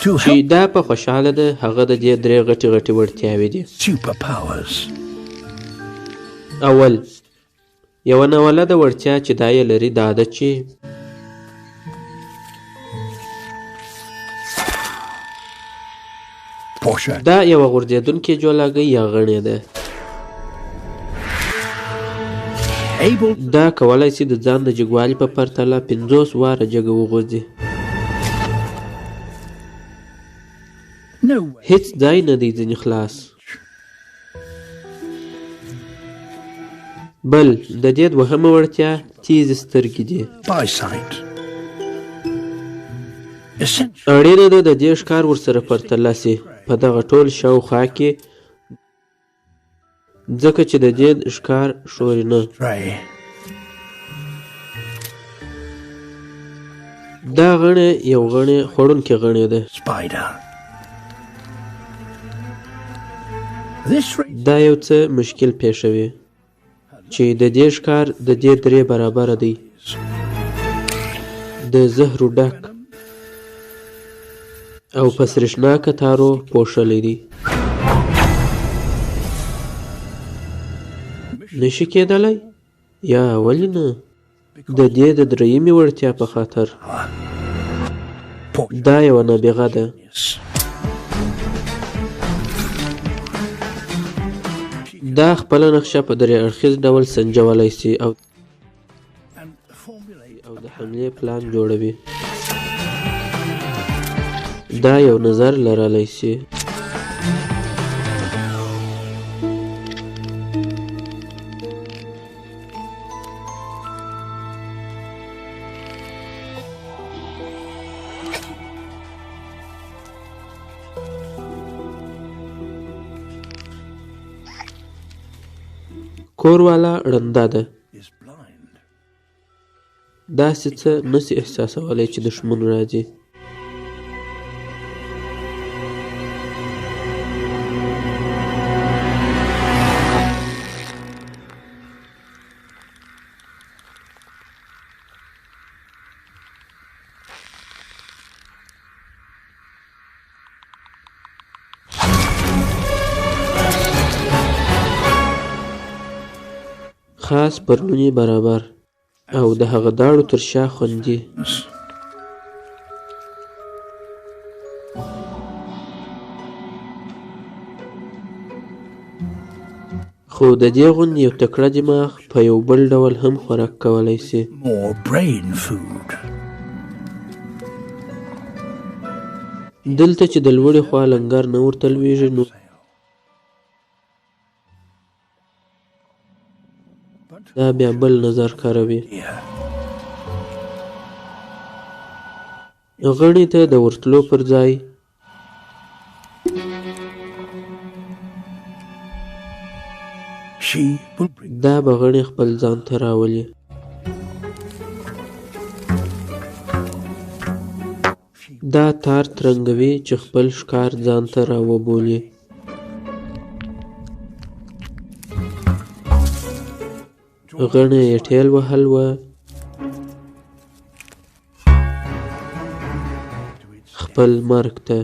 چې دا په خوشحاله ده هغه د دې درې غټې غټې وړتیاوې دي. اول یوه ناولده وړتیا چې دا یې لري دا ده چې دا یوه غورځېدونکې جولاګۍ یا غڼې ده. دا کولی شي د ځان د جګوالي په پرتله 50 واره جګه وغورځي. هیڅ ځای نه دی ځینې خلاص. بل د دې دوهمه وړتیا تیزې سترګې دي. اړینه ده د دې ښکار ورسره پرتله سي په دغه ټول شاوخوا کې ځکه چې د دې ښکار شوري نه. دا غڼې یو غڼې خوړونکې غڼې ده. دا یو څه مشکل پیښوي چې د دې ښکار د دې درې برابره دی. د زهرو ډک او په سرېښناکه تارو پوښلی دی. نشي کېدلی؟ یا ولې نه؟ د دې د درېیمې وړتیا په خاطر. دا یوه نابغه ده. دا خپله نقشه په درې اړخیز ډول سنجولی سي او د حملې پلان جوړوي. دا یو نظر لرلی سي. کوروالا ړنده ده. داسې څه نسي احساسولی چې دښمن راځي. خاص پرلونی برابر او د هغه داړو تر شا خوندي. خو د دې غوندې یو تکړه دماغ په یو بل ډول هم خوراک کولی سي. دلته چې د لوړې خوا لنګر نه ورته لویږي نو دا بیا بل نظر کاروي. غڼې ته د ورتلو پر ځای دا به غڼې خپل ځان ته راولي. دا تار ترنګوي چې خپل ښکار ځان ته راوبولي. غڼې یې ټېل وهل وه. خپل مرګ ته